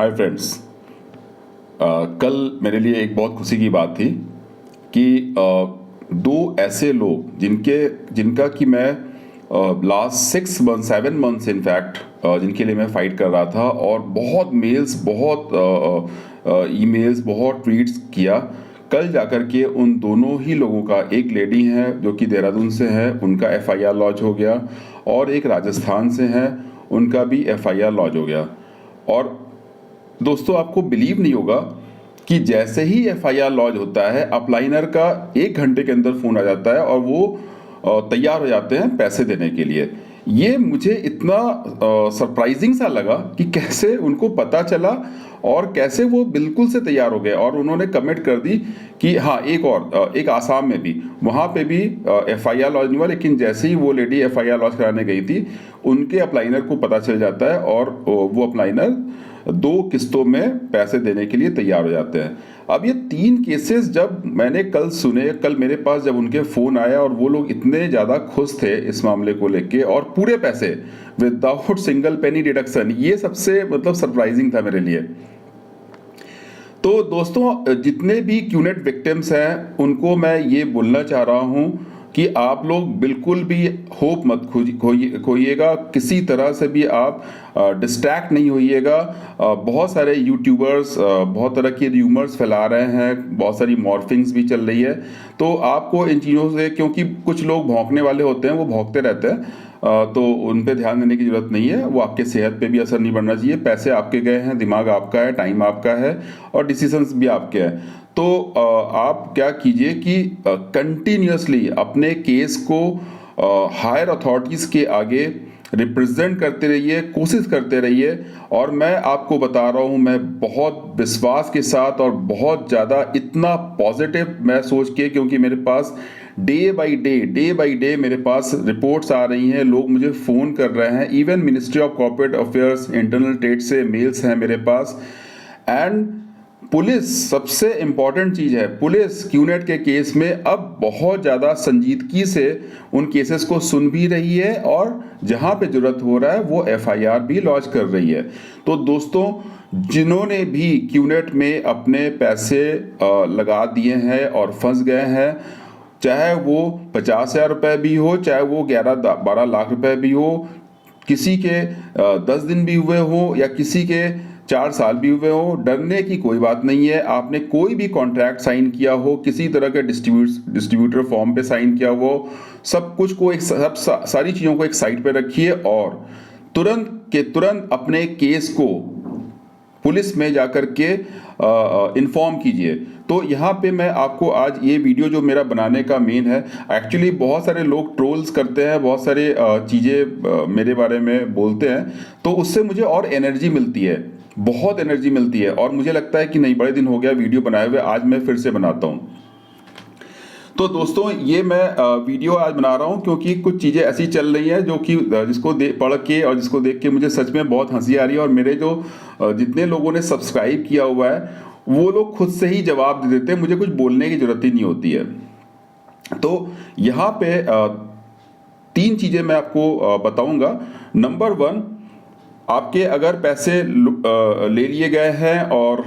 Hi friends. कल मेरे लिए एक बहुत खुशी की बात थी कि दो ऐसे लोग जिनका कि मैं लास्ट 6 मंथ 7 मंथ्स इनफैक्ट जिनके लिए मैं फ़ाइट कर रहा था और बहुत मेल्स, बहुत ईमेल्स, बहुत ट्वीट्स किया। कल जाकर के उन दोनों ही लोगों का, एक लेडी है जो कि देहरादून से है, उनका एफआईआर लॉन्च हो गया, और एक राजस्थान से है, उनका भी एफआईआर लॉन्च हो गया। और दोस्तों, आपको बिलीव नहीं होगा कि जैसे ही एफआईआर लॉन्च होता है, अपलाइनर का 1 घंटे के अंदर फ़ोन आ जाता है और वो तैयार हो जाते हैं पैसे देने के लिए। ये मुझे इतना सरप्राइजिंग सा लगा कि कैसे उनको पता चला और कैसे वो बिल्कुल से तैयार हो गए। और उन्होंने कमिट कर दी कि हाँ, एक आसाम में भी, वहाँ पे भी एफआईआर लॉन्च नहीं हुआ, लेकिन जैसे ही वो लेडी एफआईआर लॉन्च कराने गई थी, उनके अपलाइनर को पता चल जाता है और वो अपलाइनर 2 किस्तों में पैसे देने के लिए तैयार हो जाते हैं। अब ये 3 केसेस जब मैंने कल सुने, कल मेरे पास जब उनके फ़ोन आया और वो लोग इतने ज़्यादा खुश थे इस मामले को लेके, और पूरे पैसे विदाउट सिंगल पेनी डिडक्शन, ये सबसे मतलब सरप्राइजिंग था मेरे लिए। तो दोस्तों, जितने भी क्यूनेट विक्टिम्स हैं उनको मैं ये बोलना चाह रहा हूँ कि आप लोग बिल्कुल भी होप मत खोइएगा, किसी तरह से भी आप डिस्ट्रैक्ट नहीं होइएगा। बहुत सारे यूट्यूबर्स बहुत तरह के र्यूमर्स फैला रहे हैं, बहुत सारी मॉर्फिंग्स भी चल रही है। तो आपको इन चीज़ों से, क्योंकि कुछ लोग भौंकने वाले होते हैं, वो भौंकते रहते हैं, तो उन पे ध्यान देने की ज़रूरत नहीं है। वो आपके सेहत पे भी असर नहीं पड़ना चाहिए। पैसे आपके गए हैं, दिमाग आपका है, टाइम आपका है, और डिसीजंस भी आपके हैं। तो आप क्या कीजिए कि कंटिन्यूसली अपने केस को हायर अथॉरिटीज़ के आगे रिप्रेजेंट करते रहिए, कोशिश करते रहिए। और मैं आपको बता रहा हूँ, मैं बहुत विश्वास के साथ और बहुत ज़्यादा इतना पॉजिटिव मैं सोच के, क्योंकि मेरे पास डे बाय डे मेरे पास रिपोर्ट्स आ रही हैं, लोग मुझे फ़ोन कर रहे हैं, even ministry of corporate affairs, internal trade से मेल्स हैं मेरे पास। एंड पुलिस, सबसे इम्पॉर्टेंट चीज़ है, पुलिस क्यूनेट के केस में अब बहुत ज़्यादा संजीदगी से उन केसेस को सुन भी रही है, और जहाँ पे ज़रूरत हो रहा है वो एफआईआर भी लॉन्च कर रही है। तो दोस्तों, जिन्होंने भी क्यूनेट में अपने पैसे लगा दिए हैं और फंस गए हैं, चाहे वो 50,000 रुपये भी हो, चाहे वो 11-12 लाख रुपए भी हो, किसी के 10 दिन भी हुए हो, या किसी के 4 साल भी हुए हो, डरने की कोई बात नहीं है। आपने कोई भी कॉन्ट्रैक्ट साइन किया हो, किसी तरह के डिस्ट्रीब्यूटर फॉर्म पे साइन किया हो, सब कुछ को सारी चीज़ों को एक साइड पे रखिए, और तुरंत के तुरंत अपने केस को पुलिस में जाकर के इन्फॉर्म कीजिए। तो यहाँ पे मैं आपको आज ये वीडियो जो मेरा बनाने का मेन है, एक्चुअली बहुत सारे लोग ट्रोल्स करते हैं, बहुत सारे चीज़ें मेरे बारे में बोलते हैं, तो उससे मुझे और एनर्जी मिलती है, बहुत एनर्जी मिलती है, और मुझे लगता है कि नहीं, बड़े दिन हो गया वीडियो बनाए हुए, आज मैं फिर से बनाता हूँ। तो दोस्तों, ये मैं वीडियो आज बना रहा हूँ क्योंकि कुछ चीज़ें ऐसी चल रही हैं जो कि जिसको पढ़ के और जिसको देख के मुझे सच में बहुत हंसी आ रही है। और मेरे जो जितने लोगों ने सब्सक्राइब किया हुआ है, वो लोग खुद से ही जवाब दे देते हैं, मुझे कुछ बोलने की ज़रूरत ही नहीं होती है। तो यहाँ पे 3 चीज़ें मैं आपको बताऊँगा। नंबर 1, आपके अगर पैसे ले लिए गए हैं और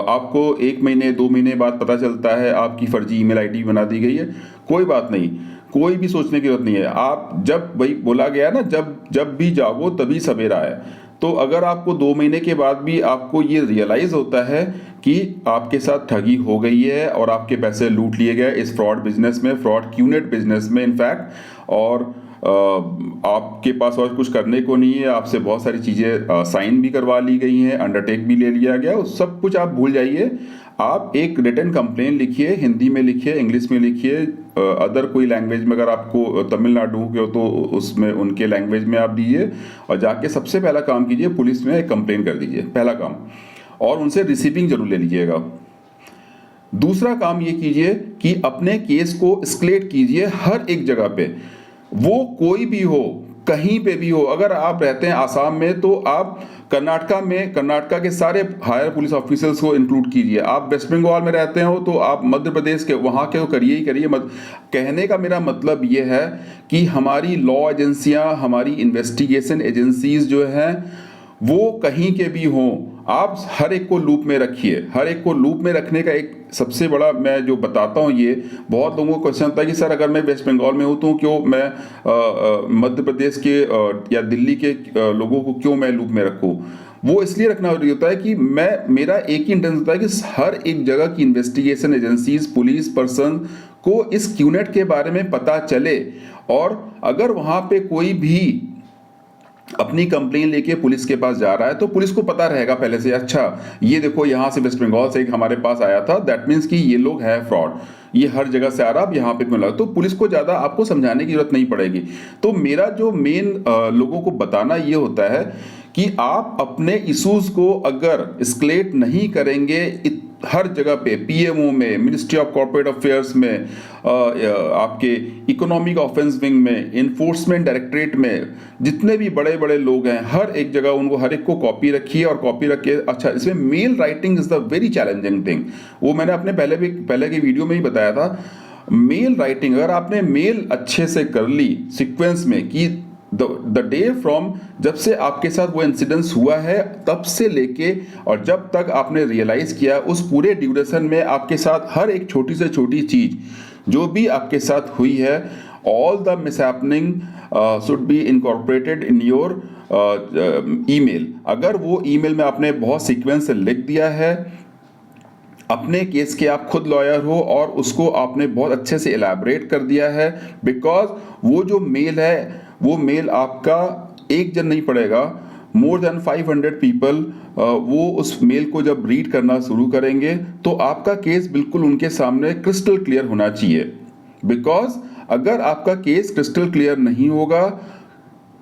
आपको 1 महीने 2 महीने बाद पता चलता है आपकी फर्जी ईमेल आईडी बना दी गई है, कोई बात नहीं, कोई भी सोचने की जरूरत नहीं है। आप जब, वही बोला गया ना, जब भी जागो तभी सवेरा है। तो अगर आपको 2 महीने के बाद भी आपको ये रियलाइज होता है कि आपके साथ ठगी हो गई है और आपके पैसे लूट लिए गए इस फ्रॉड बिजनेस में, फ्रॉड क्यूनेट बिजनेस में इनफैक्ट, और आपके पास और कुछ करने को नहीं है, आपसे बहुत सारी चीज़ें साइन भी करवा ली गई हैं, अंडरटेक भी ले लिया गया, उस सब कुछ आप भूल जाइए। आप एक रिटन कंप्लेन लिखिए, हिंदी में लिखिए, इंग्लिश में लिखिए, अदर कोई लैंग्वेज में, अगर आपको तमिलनाडु के हो तो उसमें उनके लैंग्वेज में आप दीजिए, और जाके सबसे पहला काम कीजिए, पुलिस में एक कंप्लेन कर दीजिए, पहला काम, और उनसे रिसीविंग जरूर ले लीजिएगा। दूसरा काम ये कीजिए कि अपने केस को एस्केलेट कीजिए हर एक जगह पे, वो कोई भी हो, कहीं पे भी हो। अगर आप रहते हैं आसाम में, तो आप कर्नाटका के सारे हायर पुलिस ऑफिसर्स को इंक्लूड कीजिए। आप वेस्ट बंगाल में रहते हो तो आप मध्य प्रदेश के वहाँ के तो करिए ही करिए। कहने का मेरा मतलब ये है कि हमारी लॉ एजेंसियाँ, हमारी इन्वेस्टिगेशन एजेंसीज जो हैं, वो कहीं के भी हों, आप हर एक को लूप में रखिए। हर एक को लूप में रखने का एक सबसे बड़ा मैं जो बताता हूँ, ये बहुत लोगों को क्वेश्चन होता है कि सर अगर मैं वेस्ट बंगाल में हूँ तो क्यों मैं मध्य प्रदेश के या दिल्ली के लोगों को क्यों मैं लूप में रखूँ। वो इसलिए रखना जरूरी होता है कि मेरा एक ही इंटेंशन होता है कि हर एक जगह की इन्वेस्टिगेशन एजेंसीज, पुलिस पर्सन को इस क्यूनेट के बारे में पता चले, और अगर वहां पे कोई भी अपनी कंप्लेन लेके पुलिस के पास जा रहा है तो पुलिस को पता रहेगा पहले से, अच्छा ये देखो यहाँ से वेस्ट बंगाल से एक हमारे पास आया था, दैट मीन्स कि ये लोग है फ्रॉड, ये हर जगह से आ रहा, अब यहाँ पे क्यों लगा। तो पुलिस को ज़्यादा आपको समझाने की जरूरत नहीं पड़ेगी। तो मेरा जो मेन लोगों को बताना ये होता है कि आप अपने इश्यूज को अगर एस्केलेट नहीं करेंगे हर जगह पे, पीएमओ में, मिनिस्ट्री ऑफ कॉर्पोरेट अफेयर्स में, आपके इकोनॉमिक ऑफेंस विंग में, इन्फोर्समेंट डायरेक्टरेट में, जितने भी बड़े बड़े लोग हैं हर एक जगह उनको हर एक को कॉपी रखिए, और कॉपी रख के अच्छा इसमें mail writing is the very challenging thing. वो मैंने अपने पहले की वीडियो में ही बताया था। मेल राइटिंग अगर आपने मेल अच्छे से कर ली सीक्वेंस में कि द डे फ्रॉम जब से आपके साथ वो इंसिडेंस हुआ है तब से लेके और जब तक आपने रियलाइज किया, उस पूरे ड्यूरेशन में आपके साथ हर एक छोटी से छोटी चीज जो भी आपके साथ हुई है, all the mishappening should be incorporated in your email. अगर वो ईमेल में आपने बहुत सीक्वेंस से लिख दिया है, अपने केस के आप खुद लॉयर हो और उसको आपने बहुत अच्छे से एलैबोरेट कर दिया है, बिकॉज वो जो मेल है वो मेल आपका एक जन नहीं पड़ेगा, मोर देन 500 पीपल वो उस मेल को जब रीड करना शुरू करेंगे तो आपका केस बिल्कुल उनके सामने क्रिस्टल क्लियर होना चाहिए। बिकॉज अगर आपका केस क्रिस्टल क्लियर नहीं होगा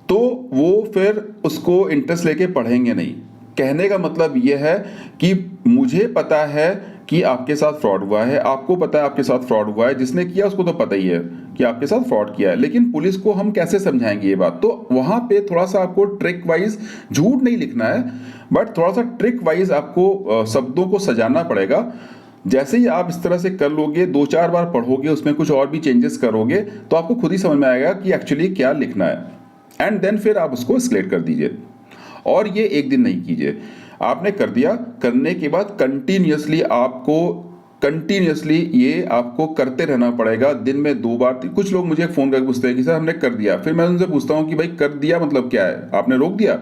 तो वो फिर उसको इंटरेस्ट लेके पढ़ेंगे नहीं। कहने का मतलब यह है कि मुझे पता है कि आपके साथ फ्रॉड हुआ है, आपको पता है आपके साथ फ्रॉड हुआ है, जिसने किया उसको तो पता ही है कि आपके साथ फ्रॉड किया है, लेकिन पुलिस को हम कैसे समझाएंगे ये बात। तो वहां पे थोड़ा सा आपको ट्रिक वाइज झूठ नहीं लिखना है, बट थोड़ा सा ट्रिक वाइज आपको शब्दों को सजाना पड़ेगा। जैसे ही आप इस तरह से कर लोगे, 2-4 बार पढ़ोगे, उसमें कुछ और भी चेंजेस करोगे तो आपको खुद ही समझ में आएगा कि एक्चुअली क्या लिखना है, एंड देन फिर आप उसको एस्केलेट कर दीजिए। और ये एक दिन नहीं कीजिए, आपने कर दिया, करने के बाद कंटिन्यूअसली ये आपको करते रहना पड़ेगा। दिन में 2 बार। कुछ लोग मुझे फ़ोन करके पूछते हैं कि सर हमने कर दिया, फिर मैं उनसे पूछता हूँ कि भाई कर दिया मतलब क्या है, आपने रोक दिया?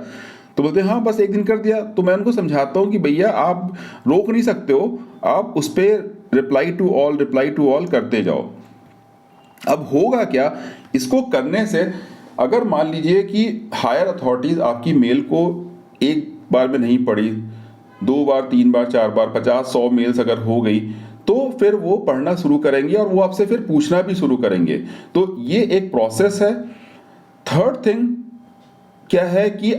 तो बोलते हैं हाँ बस एक दिन कर दिया। तो मैं उनको समझाता हूँ कि भैया आप रोक नहीं सकते हो, आप उस पर रिप्लाई टू ऑल करते जाओ। अब होगा क्या, इसको करने से अगर मान लीजिए कि हायर अथॉरिटीज आपकी मेल को एक बार में नहीं पढ़ी, 2 बार, 3 बार, 4 बार, 50-100 मेल्स अगर हो गई तो फिर वो पढ़ना शुरू करेंगे और वो आपसे फिर पूछना भी शुरू करेंगे। तो ये एक प्रोसेस है। थर्ड थिंग क्या है कि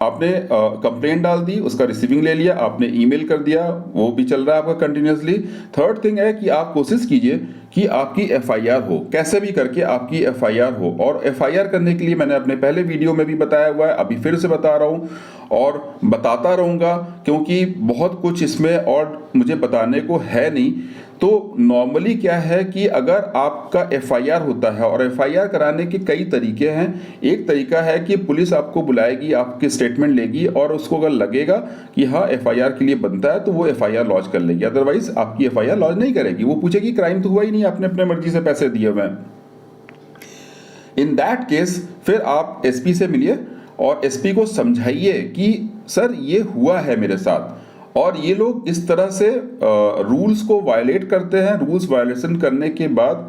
आपने कंप्लेंट डाल दी, उसका रिसीविंग ले लिया, आपने ईमेल कर दिया, वो भी चल रहा है आपका कंटिन्यूअसली। थर्ड थिंग है कि आप कोशिश कीजिए कि आपकी एफआईआर हो, कैसे भी करके आपकी एफआईआर हो। और एफआईआर करने के लिए मैंने अपने पहले वीडियो में भी बताया हुआ है, अभी फिर से बता रहा हूँ और बताता रहूँगा, क्योंकि बहुत कुछ इसमें और मुझे बताने को है नहीं। तो नॉर्मली क्या है कि अगर आपका एफआईआर होता है, और एफआईआर कराने के कई तरीके हैं। एक तरीका है कि पुलिस आपको बुलाएगी, आपके स्टेटमेंट लेगी, और उसको अगर लगेगा कि हाँ एफआईआर के लिए बनता है तो वो एफआईआर लॉन्च कर लेगी, अदरवाइज आपकी एफआईआर लॉन्च नहीं करेगी। वो पूछेगी क्राइम तो हुआ ही नहीं, आपने अपने मर्जी से पैसे दिए हुए हैं। इन दैट केस फिर आप एसपी से मिलिए और एसपी को समझाइए कि सर ये हुआ है मेरे साथ, और ये लोग इस तरह से रूल्स को वायलेट करते हैं। रूल्स वायलेशन करने के बाद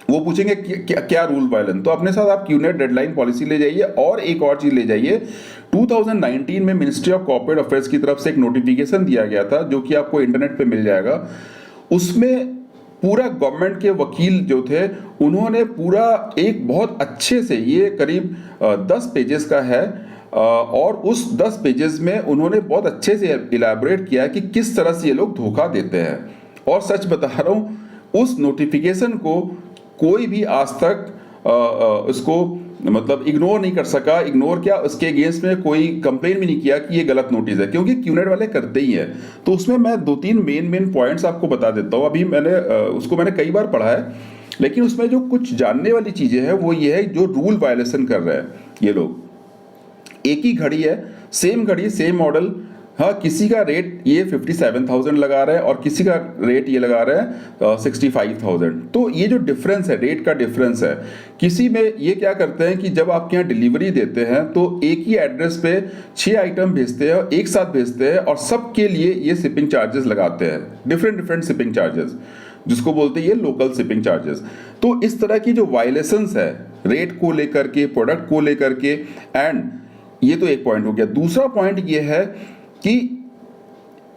वो पूछेंगे क्या रूल वायलेशन, तो अपने साथ आप क्यूनेट डेडलाइन पॉलिसी ले जाइए। और एक और चीज ले जाइए, 2019 में मिनिस्ट्री ऑफ कॉर्पोरेट अफेयर्स की तरफ से एक नोटिफिकेशन दिया गया था जो कि आपको इंटरनेट पे मिल जाएगा। उसमें पूरा गवर्नमेंट के वकील जो थे उन्होंने पूरा एक बहुत अच्छे से, ये करीब 10 पेजेस का है, और उस 10 पेजेस में उन्होंने बहुत अच्छे से इलैबोरेट किया कि किस तरह से ये लोग धोखा देते हैं। और सच बता रहा हूँ, उस नोटिफिकेशन को कोई भी आज तक इसको मतलब इग्नोर नहीं कर सका। इग्नोर क्या, उसके अगेंस्ट में कोई कंप्लेन भी नहीं किया कि ये गलत नोटिस है, क्योंकि क्यूनेट वाले करते ही है। तो उसमें मैं 2-3 मेन पॉइंट्स आपको बता देता हूँ। अभी उसको मैंने कई बार पढ़ा है, लेकिन उसमें जो कुछ जानने वाली चीजें हैं वो ये है, जो रूल वायलेशन कर रहे हैं ये लोग, एक ही घड़ी है, सेम घड़ी सेम मॉडल, हाँ, किसी का रेट ये 57,000 लगा रहा है और किसी का रेट ये लगा रहा है 65,000। तो ये जो डिफरेंस है, रेट का डिफरेंस है, किसी में ये क्या करते हैं कि जब आपके यहाँ डिलीवरी देते हैं तो एक ही एड्रेस पे 6 आइटम भेजते हैं और एक साथ भेजते हैं और सबके लिए ये शिपिंग चार्जेस लगाते हैं, डिफरेंट डिफरेंट शिपिंग चार्जेस, जिसको बोलते हैं ये लोकल शिपिंग चार्जेस। तो इस तरह की जो वायलेशंस है रेट को लेकर के, प्रोडक्ट को लेकर के, एंड ये तो एक पॉइंट हो गया। दूसरा पॉइंट ये है कि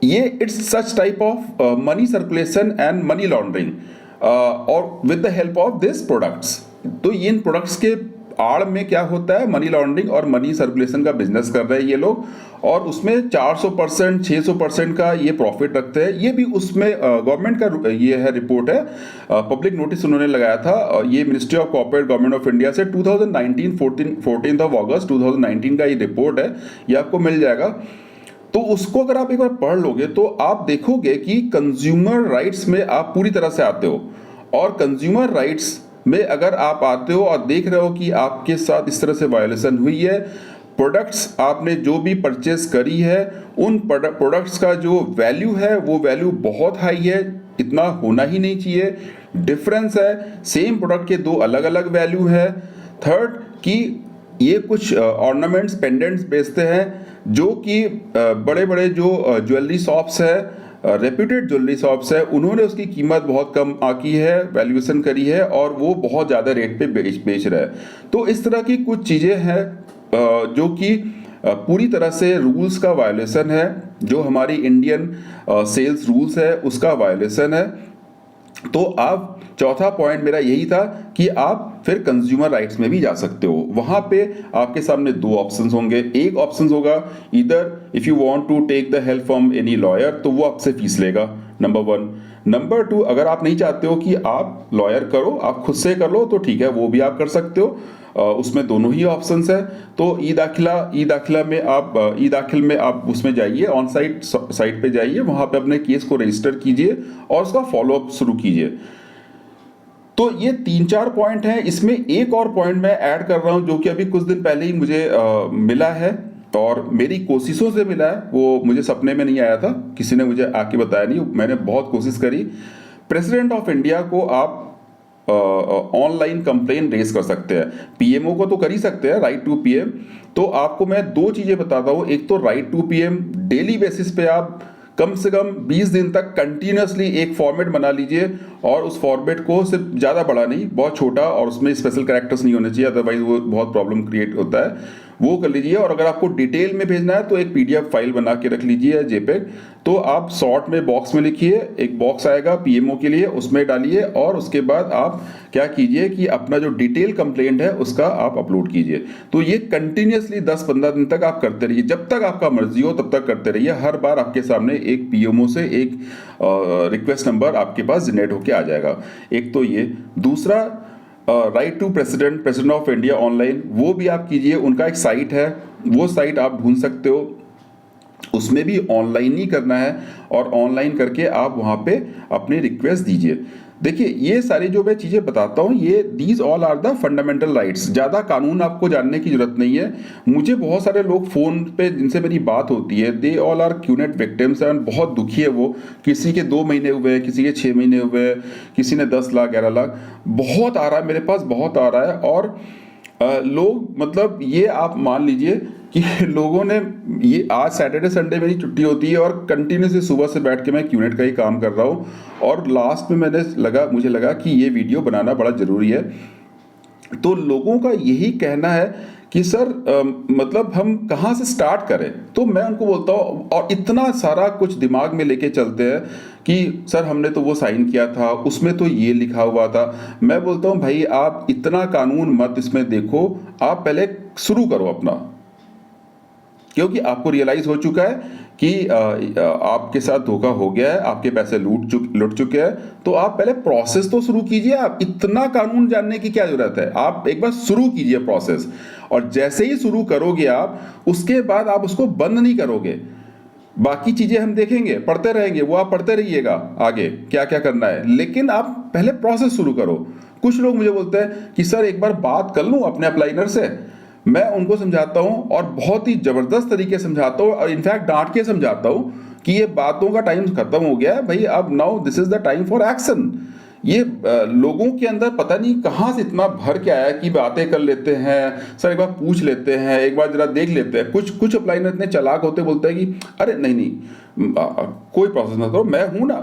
ये it's such type of money circulation and money laundering और with the help of this products. तो इन प्रोडक्ट्स के आड़ में क्या होता है, मनी लॉन्ड्रिंग और मनी सर्कुलेशन का बिजनेस कर रहे हैं ये लोग, और उसमें 400% 600% का ये प्रॉफिट रखते हैं। ये भी उसमें गवर्नमेंट का ये है, रिपोर्ट है, पब्लिक नोटिस उन्होंने लगाया था। ये ministry of corporate government of India से 2019 14 अगस्त 2019 का ये रिपोर्ट है, ये आपको मिल जाएगा। तो उसको अगर आप एक बार पढ़ लोगे तो आप देखोगे कि कंज्यूमर राइट्स में आप पूरी तरह से आते हो, और कंज्यूमर राइट्स में अगर आप आते हो और देख रहे हो कि आपके साथ इस तरह से वायलेशन हुई है, प्रोडक्ट्स आपने जो भी परचेस करी है उन प्रोडक्ट्स का जो वैल्यू है वो वैल्यू बहुत हाई है, इतना होना ही नहीं चाहिए, डिफरेंस है, सेम प्रोडक्ट के दो अलग अलग वैल्यू है। थर्ड कि ये कुछ ऑर्नामेंट्स पेंडेंट्स बेचते हैं जो कि बड़े बड़े जो ज्वेलरी शॉप्स है, रेप्यूटेड ज्वेलरी शॉप्स है, उन्होंने उसकी कीमत बहुत कम आकी है, वैल्यूएशन करी है और वो बहुत ज़्यादा रेट पे बेच रहा है। तो इस तरह की कुछ चीज़ें हैं जो कि पूरी तरह से रूल्स का वायलेशन है, जो हमारी इंडियन सेल्स रूल्स है उसका वायलेशन है। तो आप, चौथा पॉइंट मेरा यही था कि आप फिर कंज्यूमर राइट्स में भी जा सकते हो। वहां पे आपके सामने दो ऑप्शंस होंगे। एक ऑप्शन होगा इधर if you want to take the help from any lawyer, तो वो आपसे फीस लेगा, नंबर 1। नंबर 2, अगर आप नहीं चाहते हो कि आप लॉयर करो, आप खुद से कर लो, तो ठीक है, वो भी आप कर सकते हो। उसमें दोनों ही ऑप्शंस है। तो ई दाखिला में आप ई दाखिल में आप उसमें जाइए, ऑन साइट पे जाइए, वहां पे अपने केस को रजिस्टर कीजिए और उसका फॉलोअप शुरू कीजिए। तो ये 3-4 पॉइंट हैं। इसमें एक और पॉइंट मैं ऐड कर रहा हूं जो कि अभी कुछ दिन पहले ही मुझे मिला है और मेरी कोशिशों से मिला है, वो मुझे सपने में नहीं आया था, किसी ने मुझे आके बताया नहीं, मैंने बहुत कोशिश करी। प्रेसिडेंट ऑफ इंडिया को आप ऑनलाइन कंप्लेन रेज कर सकते हैं, पीएमओ को तो कर ही सकते हैं, राइट टू पीएम। तो आपको मैं दो चीजें बताता हूं। एक तो write to PM, daily basis पे आप कम से कम 20 दिन तक कंटिन्यूसली एक फॉर्मेट बना लीजिए, और उस फॉर्मेट को सिर्फ ज़्यादा बड़ा नहीं, बहुत छोटा, और उसमें स्पेशल कैरेक्टर्स नहीं होने चाहिए, अदरवाइज वो बहुत प्रॉब्लम क्रिएट होता है, वो कर लीजिए। और अगर आपको डिटेल में भेजना है तो एक पीडीएफ फाइल बना के रख लीजिए, जेपेग। तो आप शॉर्ट में बॉक्स में लिखिए, एक बॉक्स आएगा पीएमओ के लिए, उसमें डालिए, और उसके बाद आप क्या कीजिए कि अपना जो डिटेल कंप्लेंट है उसका आप अपलोड कीजिए। तो ये कंटिन्यूसली 10-15 दिन तक आप करते रहिए, जब तक आपका मर्जी हो तब तक करते रहिए। हर बार आपके सामने एक पीएमओ से एक रिक्वेस्ट नंबर आपके पास जनरेट होके आ जाएगा। एक तो ये। दूसरा, write to President of India online, वो भी आप कीजिए। उनका एक साइट है, वो साइट आप ढूंढ सकते हो, उसमें भी ऑनलाइन ही करना है, और ऑनलाइन करके आप वहां पे अपनी रिक्वेस्ट दीजिए। देखिए, ये सारी जो मैं चीज़ें बताता हूँ, ये these all are the fundamental rights. ज़्यादा कानून आपको जानने की जरूरत नहीं है। मुझे बहुत सारे लोग फ़ोन पे जिनसे मेरी बात होती है, they all are QNet victims, and बहुत दुखी है वो। किसी के 2 महीने हुए हैं, किसी के 6 महीने हुए हैं, किसी ने 10 लाख 11 लाख, बहुत आ रहा है मेरे पास, बहुत आ रहा है। और लोग, मतलब ये आप मान लीजिए कि लोगों ने, ये आज सैटरडे संडे मेरी छुट्टी होती है और कंटिन्यूसली सुबह से बैठ के मैं क्यूनेट का ही काम कर रहा हूँ, और लास्ट में मुझे लगा कि ये वीडियो बनाना बड़ा ज़रूरी है। तो लोगों का यही कहना है कि सर मतलब हम कहाँ से स्टार्ट करें। तो मैं उनको बोलता हूँ, और इतना सारा कुछ दिमाग में लेके चलते हैं कि सर हमने तो वो साइन किया था, उसमें तो ये लिखा हुआ था। मैं बोलता हूँ भाई, आप इतना कानून मत इसमें देखो, आप पहले शुरू करो अपना, क्योंकि आपको रियलाइज हो चुका है कि आपके साथ धोखा हो गया है, आपके पैसे लुट चुके हैं। तो आप पहले प्रोसेस तो शुरू कीजिए। आप इतना कानून जानने की क्या जरूरत है, आप एक बार शुरू कीजिए प्रोसेस, और जैसे ही शुरू करोगे आप, उसके बाद आप उसको बंद नहीं करोगे। बाकी चीजें हम देखेंगे, पढ़ते रहेंगे, वो आप पढ़ते रहिएगा आगे क्या क्या करना है, लेकिन आप पहले प्रोसेस शुरू करो। कुछ लोग मुझे बोलते हैं कि सर एक बार बात कर लूं अपने अप्लाइनर से। मैं उनको समझाता हूँ और बहुत ही ज़बरदस्त तरीके से समझाता हूँ और इनफैक्ट डांट के समझाता हूँ कि ये बातों का टाइम खत्म हो गया है भाई, अब now this is the time for action. ये लोगों के अंदर पता नहीं कहाँ से इतना भर के आया कि बातें कर लेते हैं, सर एक बार पूछ लेते हैं, एक बार जरा देख लेते हैं। कुछ कुछ अप्लाइनर इतने चालाक होते, बोलते हैं कि अरे नहीं नहीं कोई प्रोसेस मत करो, मैं हूं ना,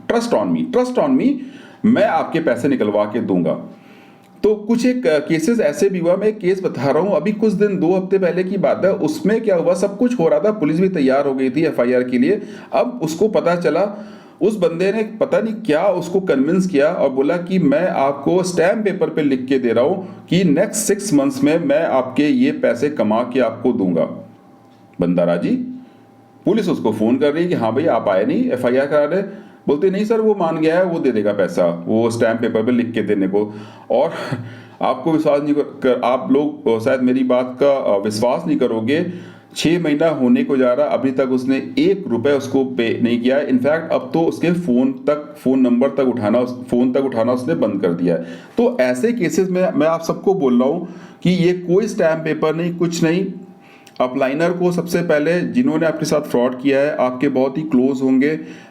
trust on me, trust on me, मैं आपके पैसे निकलवा के दूंगा। तो कुछ एक केसेस ऐसे भी हुआ। मैं एक केस बता रहा हूँ, अभी कुछ दिन 2 हफ्ते पहले की बात है। उसमें क्या हुआ, सब कुछ हो रहा था, पुलिस भी तैयार हो गई थी एफआईआर के लिए। अब उसको पता चला, उस बंदे ने पता नहीं क्या उसको कन्विंस किया और बोला कि मैं आपको स्टैम्प पेपर पे लिख के दे रहा हूँ कि नेक्स्ट 6 मंथ्स में मैं आपके ये पैसे कमा के आपको दूंगा। बंदा राजी। पुलिस उसको फोन कर रही है कि हाँ भाई आप आए नहीं एफआईआर करा रहे, बोलते नहीं सर वो मान गया है, वो दे देगा पैसा, वो स्टैम्प पेपर पे लिख के देने को। और आपको विश्वास नहीं कर, आप लोग शायद मेरी बात का विश्वास नहीं करोगे, 6 महीना होने को जा रहा, अभी तक उसने 1 रुपए उसको पे नहीं किया है। इनफैक्ट अब तो उसके फोन नंबर तक उठाना, फोन तक उठाना उसने बंद कर दिया है। तो ऐसे केसेस में मैं आप सबको बोल रहा हूँ कि ये कोई स्टैम्प पेपर नहीं, कुछ नहीं। अपलाइनर को सबसे पहले जिन्होंने आपके साथ फ्रॉड किया है, आपके बहुत ही क्लोज होंगे,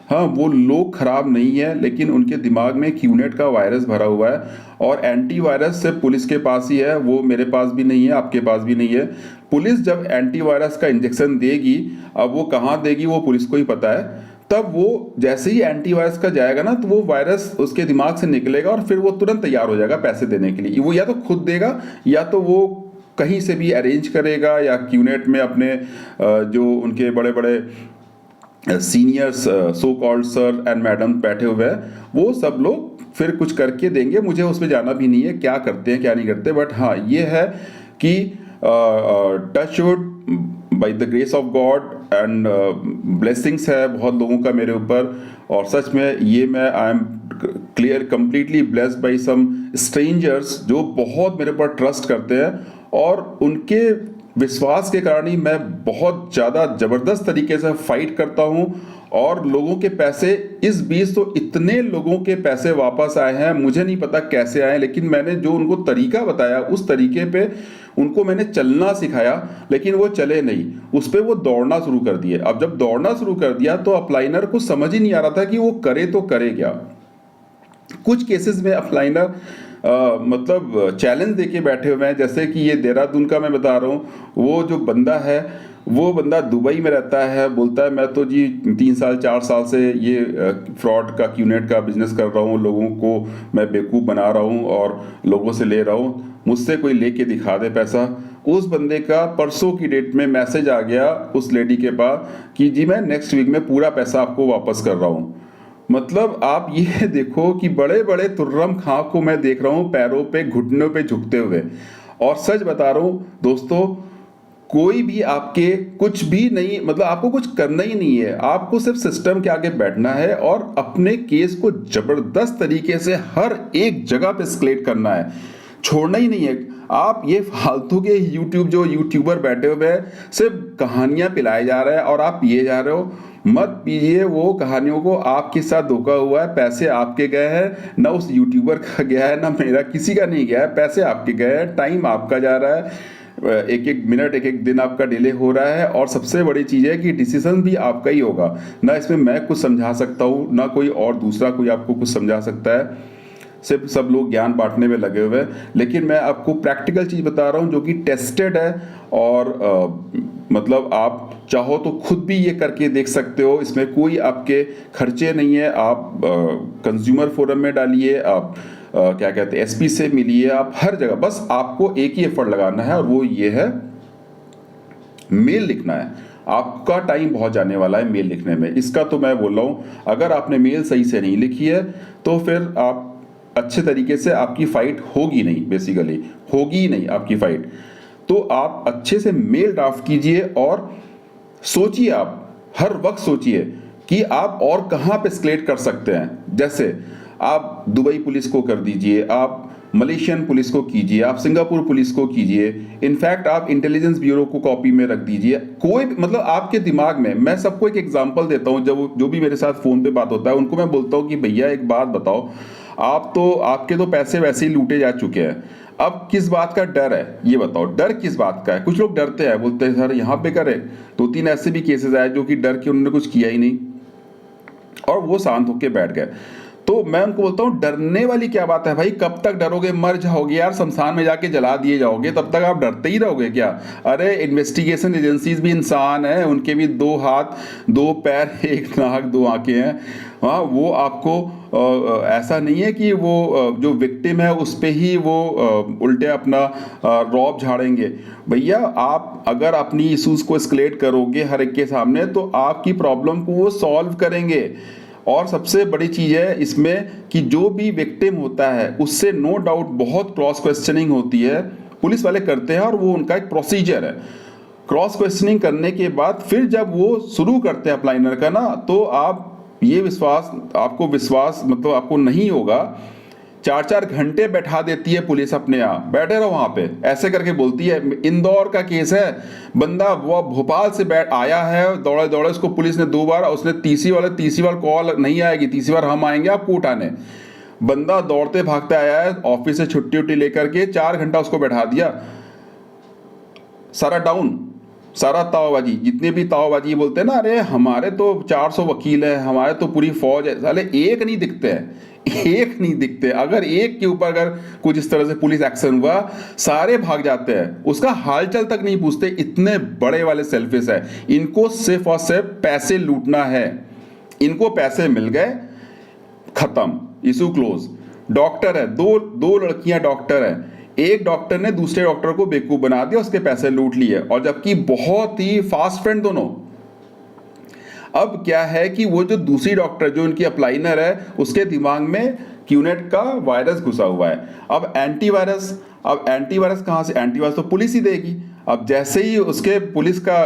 हाँ वो लोग खराब नहीं है, लेकिन उनके दिमाग में क्यूनेट का वायरस भरा हुआ है और एंटीवायरस सिर्फ पुलिस के पास ही है, वो मेरे पास भी नहीं है, आपके पास भी नहीं है। पुलिस जब एंटीवायरस का इंजेक्शन देगी, अब वो कहाँ देगी वो पुलिस को ही पता है। तब वो जैसे ही एंटीवायरस का जाएगा ना, तो वो वायरस उसके दिमाग से निकलेगा और फिर वो तुरंत तैयार हो जाएगा पैसे देने के लिए। वो या तो खुद देगा या तो वो कहीं से भी अरेंज करेगा, या क्यूनेट में अपने जो उनके बड़े बड़े seniors so called sir and madam बैठे हुए हैं, वो सब लोग फिर कुछ करके देंगे। मुझे उसमें जाना भी नहीं है क्या करते हैं क्या नहीं करते, बट हाँ ये है कि touch would by the grace of God and blessings है बहुत लोगों का मेरे ऊपर। और सच में ये मैं I am clear completely blessed by some strangers जो बहुत मेरे पर ट्रस्ट करते हैं, और उनके विश्वास के कारण ही मैं बहुत ज़्यादा ज़बरदस्त तरीके से फाइट करता हूँ। और लोगों के पैसे इस बीच तो इतने लोगों के पैसे वापस आए हैं, मुझे नहीं पता कैसे आए, लेकिन मैंने जो उनको तरीका बताया उस तरीके पे उनको मैंने चलना सिखाया, लेकिन वो चले नहीं, उस पर वो दौड़ना शुरू कर दिए। अब जब दौड़ना शुरू कर दिया तो अपलाइनर को समझ ही नहीं आ रहा था कि वो करे तो करे क्या। कुछ केसेस में अपलाइनर मतलब चैलेंज देके बैठे हुए हैं, जैसे कि ये देहरादून का मैं बता रहा हूँ। वो जो बंदा है, वो बंदा दुबई में रहता है, बोलता है मैं तो जी 3 साल 4 साल से ये फ्रॉड का क्यूनेट का बिजनेस कर रहा हूँ, लोगों को मैं बेवकूफ़ बना रहा हूँ और लोगों से ले रहा हूँ, मुझसे कोई लेके दिखा दे पैसा। उस बंदे का परसों की डेट में मैसेज आ गया उस लेडी के पास कि जी मैं नेक्स्ट वीक में पूरा पैसा आपको वापस कर रहा हूँ। मतलब आप ये देखो कि बड़े बड़े तुर्रम खां को मैं देख रहा हूँ पैरों पे घुटनों पे झुकते हुए। और सच बता रहा हूँ दोस्तों, कोई भी आपके कुछ भी नहीं, मतलब आपको कुछ करना ही नहीं है, आपको सिर्फ सिस्टम के आगे बैठना है और अपने केस को जबरदस्त तरीके से हर एक जगह पे एस्केलेट करना है, छोड़ना ही नहीं है। आप ये फालतू के जो यूट्यूबर बैठे हुए हैं, सिर्फ कहानियां पिलाए जा रहे हैं और आप पिए जा रहे हो। मत पीजिए वो कहानियों को, आपके साथ धोखा हुआ है, पैसे आपके गए हैं, ना उस यूट्यूबर का गया है ना मेरा, किसी का नहीं गया है, पैसे आपके गए हैं, टाइम आपका जा रहा है, एक एक मिनट एक एक दिन आपका डिले हो रहा है। और सबसे बड़ी चीज़ है कि डिसीजन भी आपका ही होगा, ना इसमें मैं कुछ समझा सकता हूँ ना कोई और दूसरा कोई आपको कुछ समझा सकता है, सिर्फ सब लोग ज्ञान बांटने में लगे हुए हैं। लेकिन मैं आपको प्रैक्टिकल चीज़ बता रहा हूँ जो कि टेस्टेड है, और मतलब आप चाहो तो खुद भी ये करके देख सकते हो, इसमें कोई आपके खर्चे नहीं है। आप कंज्यूमर फोरम में डालिए, आप क्या कहते हैं एसपी से मिलिए, आप हर जगह, बस आपको एक ही एफर्ट लगाना है और वो ये है मेल लिखना है। आपका टाइम बहुत जाने वाला है मेल लिखने में, इसका तो मैं बोल रहा हूँ। अगर आपने मेल सही से नहीं लिखी है तो फिर आप अच्छे तरीके से, आपकी फाइट होगी नहीं, बेसिकली होगी ही नहीं आपकी फाइट। तो आप अच्छे से मेल ड्राफ्ट कीजिए और सोचिए, आप हर वक्त सोचिए कि आप और कहाँ पे एस्केलेट कर सकते हैं। जैसे आप दुबई पुलिस को कर दीजिए, आप मलेशियन पुलिस को कीजिए, आप सिंगापुर पुलिस को कीजिए, इनफैक्ट आप इंटेलिजेंस ब्यूरो को कॉपी में रख दीजिए। कोई मतलब आपके दिमाग में, मैं सबको एक एग्जांपल देता हूँ, जब जो भी मेरे साथ फ़ोन पे बात होता है उनको मैं बोलता हूँ कि भैया एक बात बताओ, आप तो आपके तो पैसे वैसे ही लूटे जा चुके हैं, अब किस बात का डर है ये बताओ, डर किस बात का है? कुछ लोग डरते हैं, बोलते हैं सर यहाँ पे करें। 2-3 ऐसे भी केसेस आए जो कि डर के उन्होंने कुछ किया ही नहीं और वो शांत होके बैठ गए। तो मैं उनको बोलता हूँ डरने वाली क्या बात है भाई, कब तक डरोगे? मर जाओगे यार, शमशान में जाके जला दिए जाओगे, तब तक आप डरते ही रहोगे क्या? अरे इन्वेस्टिगेशन एजेंसीज भी इंसान है, उनके भी 2 हाथ 2 पैर 1 नाक 2 आंखें हैं। हाँ, वो आपको ऐसा नहीं है कि वो जो विक्टिम है उस पे ही वो उल्टे अपना रौब झाड़ेंगे। भैया आप अगर अपनी इश्यूज को एस्केलेट करोगे हर एक के सामने तो आपकी प्रॉब्लम को वो सॉल्व करेंगे। और सबसे बड़ी चीज़ है इसमें कि जो भी विक्टिम होता है उससे नो डाउट बहुत क्रॉस क्वेश्चनिंग होती है, पुलिस वाले करते हैं और वो उनका एक प्रोसीजर है। क्रॉस क्वेश्चनिंग करने के बाद फिर जब वो शुरू करते हैं अपलाइनर का ना, तो आप ये आपको विश्वास मतलब आपको नहीं होगा। 4-4 घंटे बैठा देती है पुलिस अपने यहाँ, बैठे रहो वहां पे, ऐसे करके बोलती है। इंदौर का केस है, बंदा वो भोपाल से बैठ आया है दौड़े दौड़े, उसको पुलिस ने 2 बार, उसने तीसरी बार कॉल नहीं आएगी, तीसरी बार हम आएंगे आपको उठाने। बंदा दौड़ते भागते आया है, ऑफिस से छुट्टी उट्टी लेकर के 4 घंटा उसको बैठा दिया। सारा डाउन, सारा तावबाजी, जितने भी तावबाजी बोलते हैं ना, अरे हमारे तो 400 वकील है, हमारे तो पूरी फौज है, साले एक नहीं दिखते हैं, एक नहीं दिखते। अगर एक के ऊपर अगर कुछ इस तरह से पुलिस एक्शन हुआ, सारे भाग जाते हैं, उसका हालचाल तक नहीं पूछते। इतने बड़े वाले सेल्फिश है, इनको सिर्फ और सिर्फ पैसे लूटना है। इनको पैसे मिल गए, खत्म, इशू क्लोज। डॉक्टर है, दो लड़कियां डॉक्टर है, एक डॉक्टर ने दूसरे डॉक्टर को बेवकूफ बना दिया, उसके पैसे लूट लिए, और जबकि बहुत ही फास्ट फ्रेंड दोनों। अब क्या है कि वो जो दूसरी डॉक्टर जो उनकी अपलाइनर है, उसके दिमाग में क्यूनेट का वायरस घुसा हुआ है। अब एंटीवायरस कहां से? एंटीवायरस तो पुलिस ही देगी। अब जैसे ही उसके पुलिस का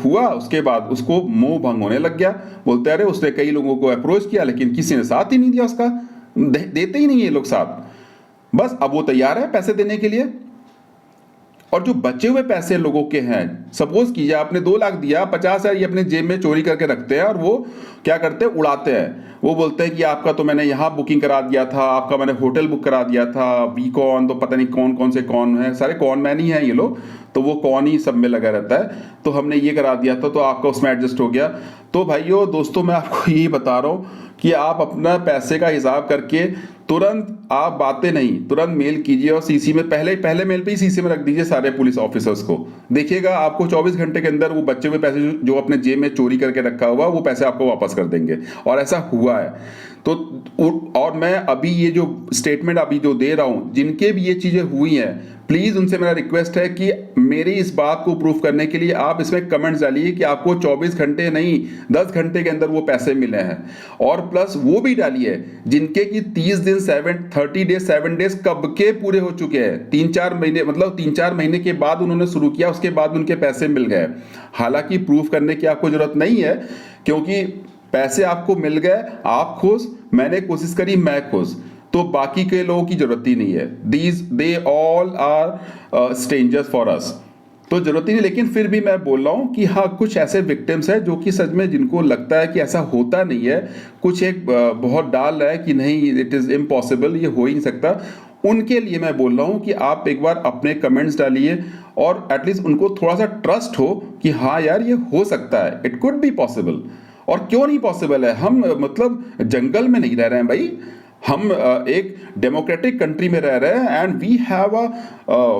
हुआ, उसके बाद उसको मोह भंग होने लग गया। बोलते अरे उसने कई लोगों को अप्रोच किया लेकिन किसी ने साथ ही नहीं दिया उसका, देते ही नहीं ये लोग साथ। बस अब वो तैयार है पैसे देने के लिए। और जो बचे हुए पैसे लोगों के हैं, सपोज कीजिए आपने 2 लाख दिया, 50,000 ये अपने जेब में चोरी करके रखते हैं और वो क्या करते हैं, उड़ाते हैं। वो बोलते हैं कि आपका तो मैंने यहाँ बुकिंग करा दिया था, आपका मैंने होटल बुक करा दिया था, वीकॉन, तो पता नहीं कौन कौन से कौन है, सारे कौन मैन ही हैं ये लोग, तो वो कौन ही सब में लगा रहता है। तो हमने ये करा दिया था तो आपका उसमें एडजस्ट हो गया। तो भाइयों दोस्तों, मैं आपको यही बता रहा हूँ कि आप अपना पैसे का हिसाब करके तुरंत आप बातें नहीं, तुरंत मेल कीजिए और सीसी में पहले मेल पे ही सीसी में रख दीजिए सारे पुलिस ऑफिसर्स को। देखिएगा आपको 24 घंटे के अंदर वो बचे हुए पैसे जो अपने जेब में चोरी करके रखा हुआ, वो पैसे आपको वापस कर देंगे। और ऐसा हुआ है। तो और मैं अभी ये जो स्टेटमेंट अभी जो दे रहा हूं, जिनके भी ये चीजें हुई हैं, प्लीज उनसे मेरा रिक्वेस्ट है कि मेरी इस बात को प्रूफ करने के लिए आप इसमें कमेंट्स डालिए कि आपको 24 घंटे नहीं 10 घंटे के अंदर वो पैसे मिले हैं। और प्लस वो भी डालिए जिनके कि 30 दिन 30 डेज 7 डेज कब के पूरे हो चुके हैं, 3-4 महीने, मतलब 3-4 महीने के बाद उन्होंने शुरू किया, उसके बाद उनके पैसे मिल गए। हालांकि प्रूफ करने की आपको जरूरत नहीं है, क्योंकि पैसे आपको मिल गए, आप खुश, मैंने कोशिश करी, मैं खुश, तो बाकी के लोगों की जरूरत ही नहीं है। They all are strangers for us, तो जरूरत ही नहीं। लेकिन फिर भी मैं बोल रहा हूं कि हाँ, कुछ ऐसे विक्टिम्स हैं जो कि सच में जिनको लगता है कि ऐसा होता नहीं है, कुछ एक बहुत डाल रहा है कि नहीं, इट इज इम्पॉसिबल, ये हो ही नहीं सकता। उनके लिए मैं बोल रहा हूं कि आप एक बार अपने कमेंट्स डालिए और एटलीस्ट उनको थोड़ा सा ट्रस्ट हो कि हाँ यार ये हो सकता है, इट कुड बी पॉसिबल। और क्यों नहीं पॉसिबल है? हम मतलब जंगल में नहीं रह रहे हैं भाई, हम एक डेमोक्रेटिक कंट्री में रह रहे हैं, and we have a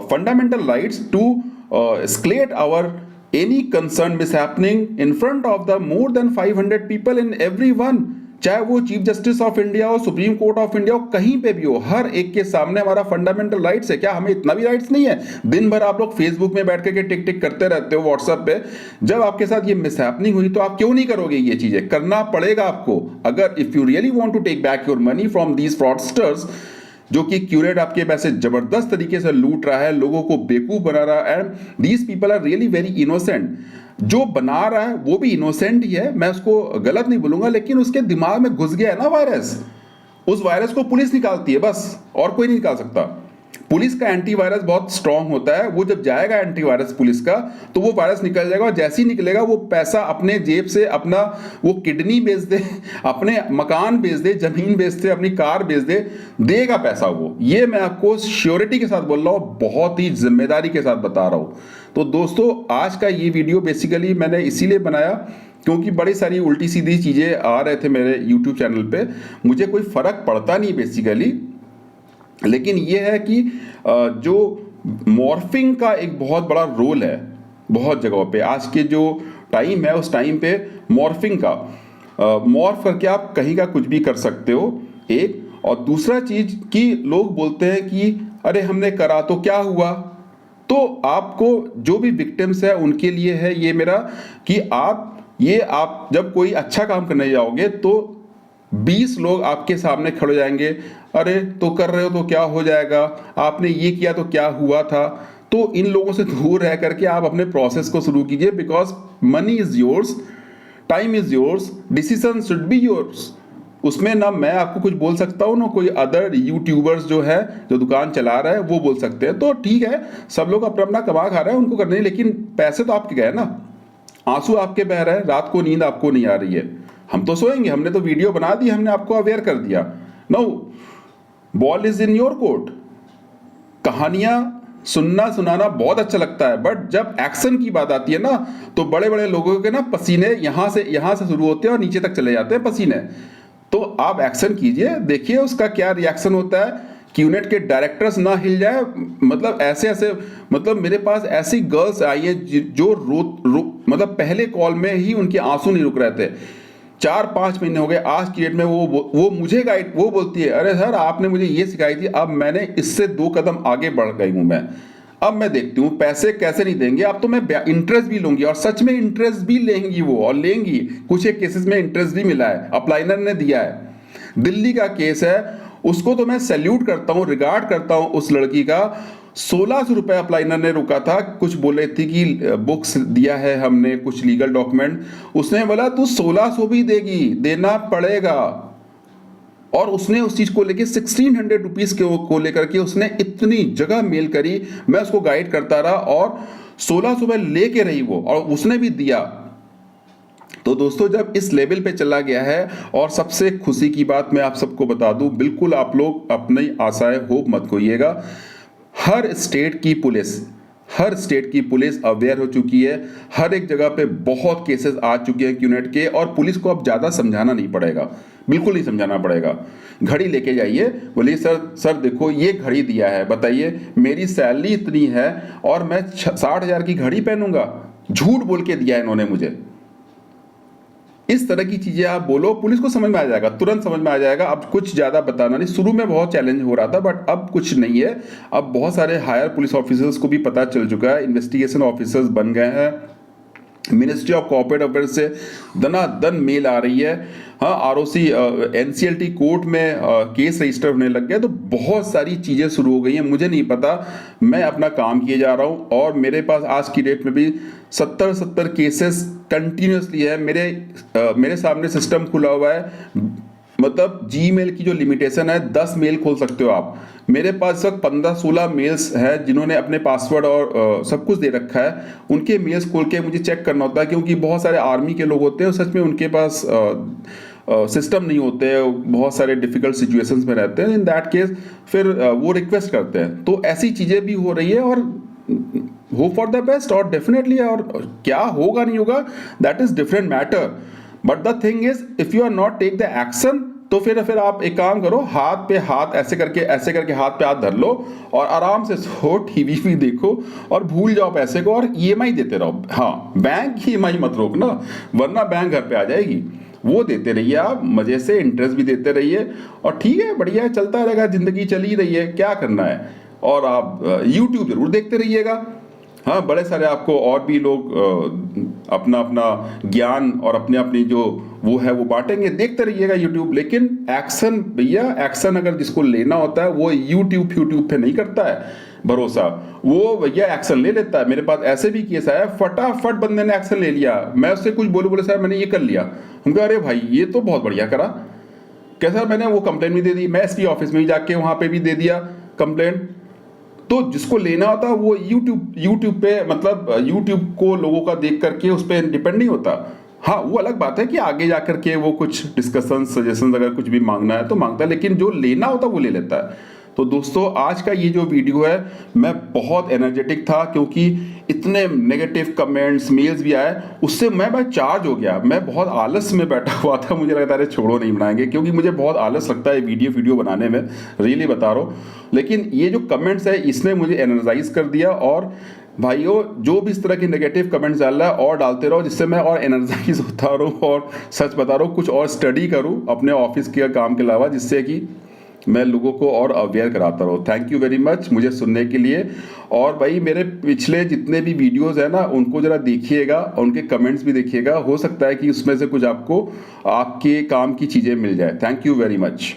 fundamental rights to escalate our any concern mishappening in front of the more than 500 people in everyone, चाहे वो चीफ जस्टिस ऑफ इंडिया हो, सुप्रीम कोर्ट ऑफ इंडिया हो, कहीं पे भी हो, हर एक के सामने हमारा फंडामेंटल राइट्स है। क्या हमें इतना भी राइट्स नहीं है? दिन भर आप लोग फेसबुक में बैठ के टिक टिक करते रहते हो, व्हाट्सएप पे। जब आपके साथ ये मिसहैपनिंग हुई तो आप क्यों नहीं करोगे? ये चीजें करना पड़ेगा आपको। अगर if you really want to take back your money from these fraudsters, जो कि क्यूरेट आपके पैसे जबरदस्त तरीके से लूट रहा है, लोगों को बेवकूफ बना रहा है, and these people are really very innocent. जो बना रहा है वो भी इनोसेंट ही है, मैं उसको गलत नहीं बोलूंगा, लेकिन उसके दिमाग में घुस गया है ना वायरस। उस वायरस को पुलिस निकालती है बस, और कोई नहीं निकाल सकता। पुलिस का एंटीवायरस बहुत स्ट्रांग होता है, वो जब जाएगा एंटीवायरस पुलिस का तो वो वायरस निकल जाएगा, और जैसे ही निकलेगा वो पैसा अपने जेब से अपना वो किडनी बेच दे, अपने मकान बेच दे, जमीन बेच दे, अपनी कार बेच दे, देगा पैसा वो। ये मैं आपको श्योरिटी के साथ बोल रहा हूँ, बहुत ही जिम्मेदारी के साथ बता रहा हूँ। तो दोस्तों आज का ये वीडियो बेसिकली मैंने इसीलिए बनाया क्योंकि बड़ी सारी उल्टी सीधी चीज़ें आ रहे थे मेरे यूट्यूब चैनल पे, मुझे कोई फ़र्क पड़ता नहीं बेसिकली, लेकिन ये है कि जो मॉर्फिंग का एक बहुत बड़ा रोल है बहुत जगहों पे। आज के जो टाइम है उस टाइम पे मॉर्फिंग का मॉर्फ करके आप कहीं का कुछ भी कर सकते हो, एक। और दूसरा चीज कि लोग बोलते हैं कि अरे हमने करा तो क्या हुआ। तो आपको जो भी विक्टिम्स है उनके लिए है ये मेरा कि आप जब कोई अच्छा काम करने जाओगे तो 20 लोग आपके सामने खड़े हो जाएंगे, अरे तो कर रहे हो तो क्या हो जाएगा, आपने ये किया तो क्या हुआ था। तो इन लोगों से दूर रह करके आप अपने प्रोसेस को शुरू कीजिए, because money is yours, time is yours, decision should be yours. उसमें ना मैं आपको कुछ बोल सकता हूँ ना कोई अदर यूट्यूबर्स जो है जो दुकान चला रहा है वो बोल सकते हैं। तो ठीक है, सब लोग अपना अपना कमा खा रहे हैं, उनको करने, लेकिन पैसे तो आपके गए ना, आंसू आपके बह रहे हैं, रात को नींद आपको नहीं आ रही है। हम तो सोएंगे, हमने तो वीडियो बना दी, हमने आपको अवेयर कर दिया। No, ball is in your court. कहानियां सुनना सुनाना बहुत अच्छा लगता है, बट जब एक्शन की बात आती है ना तो बड़े बड़े लोगों के ना पसीने यहां से शुरू होते हैं और नीचे तक चले जाते हैं पसीने। तो आप एक्शन कीजिए, देखिए उसका क्या रिएक्शन होता है। कि यूनिट के डायरेक्टर्स ना हिल जाए, मतलब ऐसे ऐसे, मतलब मेरे पास ऐसी गर्ल्स आई है जो मतलब पहले कॉल में ही उनके आंसू नहीं रुक रहे थे। 4-5 महीने हो गए, आज की डेट में वो मुझे गाइड, वो बोलती है अरे सर आपने मुझे ये सिखाई थी, अब मैंने इससे 2 कदम आगे बढ़ गई हूं मैं, अब मैं देखती हूँ पैसे कैसे नहीं देंगे, अब तो मैं इंटरेस्ट भी लूंगी। और सच में इंटरेस्ट भी लेंगी वो, और लेंगी। कुछ एक केसेस में इंटरेस्ट भी मिला है, अपलाइनर ने दिया है। दिल्ली का केस है, उसको तो मैं सैल्यूट करता हूँ, रिगार्ड करता हूँ उस लड़की का। 1600 रुपए अपलाइनर ने रुका था, कुछ बोले थी कि बुक्स दिया है हमने, कुछ लीगल डॉक्यूमेंट, उसने बोला तू 1600 भी देगी, देना पड़ेगा। और उसने उस चीज को लेके 1600 रुपीज को लेकर के उसने इतनी जगह मेल करी, मैं उसको गाइड करता रहा और 1600 रुपए लेके रही वो, और उसने भी दिया। तो दोस्तों जब इस लेवल पे चला गया है, और सबसे खुशी की बात मैं आप सबको बता दूं, बिल्कुल आप लोग अपनी आशाएं होप मत खोइएगा। हर स्टेट की पुलिस अवेयर हो चुकी है, हर एक जगह पे बहुत केसेस आ चुके हैं क्यूनेट के, और पुलिस को अब ज़्यादा समझाना नहीं पड़ेगा, बिल्कुल नहीं समझाना पड़ेगा। घड़ी लेके जाइए, बोलिए सर देखो ये घड़ी दिया है, बताइए मेरी सैलरी इतनी है और मैं 60,000 की घड़ी पहनूंगा, झूठ बोल के दिया है इन्होंने मुझे। इस तरह की चीजें आप बोलो, पुलिस को समझ में आ जाएगा, तुरंत समझ में आ जाएगा। अब कुछ ज्यादा बताना नहीं, शुरू में बहुत चैलेंज हो रहा था, बट अब कुछ नहीं है। अब बहुत सारे हायर पुलिस ऑफिसर्स को भी पता चल चुका है, इन्वेस्टिगेशन ऑफिसर्स बन गए हैं। मिनिस्ट्री ऑफ कॉर्पोरेट अफेयर से दनादन मेल आ रही है। हाँ, आरओसी एनसीएलटी कोर्ट में केस रजिस्टर होने लग गया, तो बहुत सारी चीज़ें शुरू हो गई हैं। मुझे नहीं पता, मैं अपना काम किए जा रहा हूँ, और मेरे पास आज की डेट में भी 70 केसेस कंटिन्यूसली है। मेरे सामने सिस्टम खुला हुआ है, मतलब जीमेल की जो लिमिटेशन है 10 मेल खोल सकते हो आप। मेरे पास इस वक्त 15-16 मेल्स हैं जिन्होंने अपने पासवर्ड और सब कुछ दे रखा है, उनके मेल्स खोल के मुझे चेक करना होता है, क्योंकि बहुत सारे आर्मी के लोग होते हैं सच में उनके पास सिस्टम नहीं होते, बहुत सारे डिफिकल्ट सिचुएशंस में रहते हैं। इन दैट केस फिर वो रिक्वेस्ट करते हैं। तो ऐसी चीज़ें भी हो रही है, और होप फॉर द बेस्ट, और डेफिनेटली, और क्या होगा नहीं होगा that is different matter. But the thing is if you are not take the action, तो फिर आप एक काम करो, हाथ पे हाथ ऐसे करके हाथ पे हाथ धर लो और आराम से सो, टीवी भी देखो और भूल जाओ पैसे को, और ईएमआई देते रहो। हाँ, बैंक की ईएमआई मत रोकना, वरना बैंक घर पे आ जाएगी। वो देते रहिए आप मजे से, इंटरेस्ट भी देते रहिए, और ठीक है, बढ़िया है, चलता रहेगा, जिंदगी चली रही है, क्या करना है। और आप यूट्यूब जरूर देखते रहिएगा। हाँ, बड़े सारे आपको और भी लोग अपना अपना ज्ञान और अपने अपनी जो वो है वो बांटेंगे, देखते रहिएगा यूट्यूब। लेकिन एक्शन भैया, एक्शन अगर जिसको लेना होता है वो यूट्यूब पे नहीं करता है भरोसा, वो भैया एक्शन ले लेता है। मेरे पास ऐसे भी केस आया, फटाफट बंदे ने एक्शन ले लिया। मैं उससे कुछ बोले साहब मैंने ये कर लिया, हम कहा अरे भाई ये तो बहुत बढ़िया करा। कैसा, मैंने वो कंप्लेंट भी दे दी, मैं एसपी ऑफिस में भी जाके वहां पे भी दे दिया कंप्लेंट। तो जिसको लेना होता वो यूट्यूब पे, मतलब यूट्यूब को लोगों का देख करके उस पर डिपेंड नहीं होता। हाँ, वो अलग बात है कि आगे जाकर के वो कुछ डिस्कशन सजेशन अगर कुछ भी मांगना है तो मांगता है, लेकिन जो लेना होता है वो ले लेता है। तो दोस्तों, आज का ये जो वीडियो है, मैं बहुत एनर्जेटिक था क्योंकि इतने नेगेटिव कमेंट्स मेल्स भी आए, उससे मैं चार्ज हो गया। मैं बहुत आलस में बैठा हुआ था, मुझे लगता है छोड़ो नहीं बनाएंगे, क्योंकि मुझे बहुत आलस लगता है वीडियो बनाने में, रियली बता रहा हूँ। लेकिन ये जो कमेंट्स है इसने मुझे एनर्जाइज कर दिया। और भाइयों, जो भी इस तरह की नेगेटिव कमेंट्स डाल रहा है और डालते रहो, जिससे मैं और एनर्जाइज होता रहूँ और सच बता रहा हूँ कुछ और स्टडी करूँ अपने ऑफिस के काम के अलावा, जिससे कि मैं लोगों को और अवेयर कराता रहूँ। थैंक यू वेरी मच मुझे सुनने के लिए। और भाई, मेरे पिछले जितने भी वीडियोस हैं ना, उनको ज़रा देखिएगा, उनके कमेंट्स भी देखिएगा, हो सकता है कि उसमें से कुछ आपको आपके काम की चीज़ें मिल जाए। Thank you very much.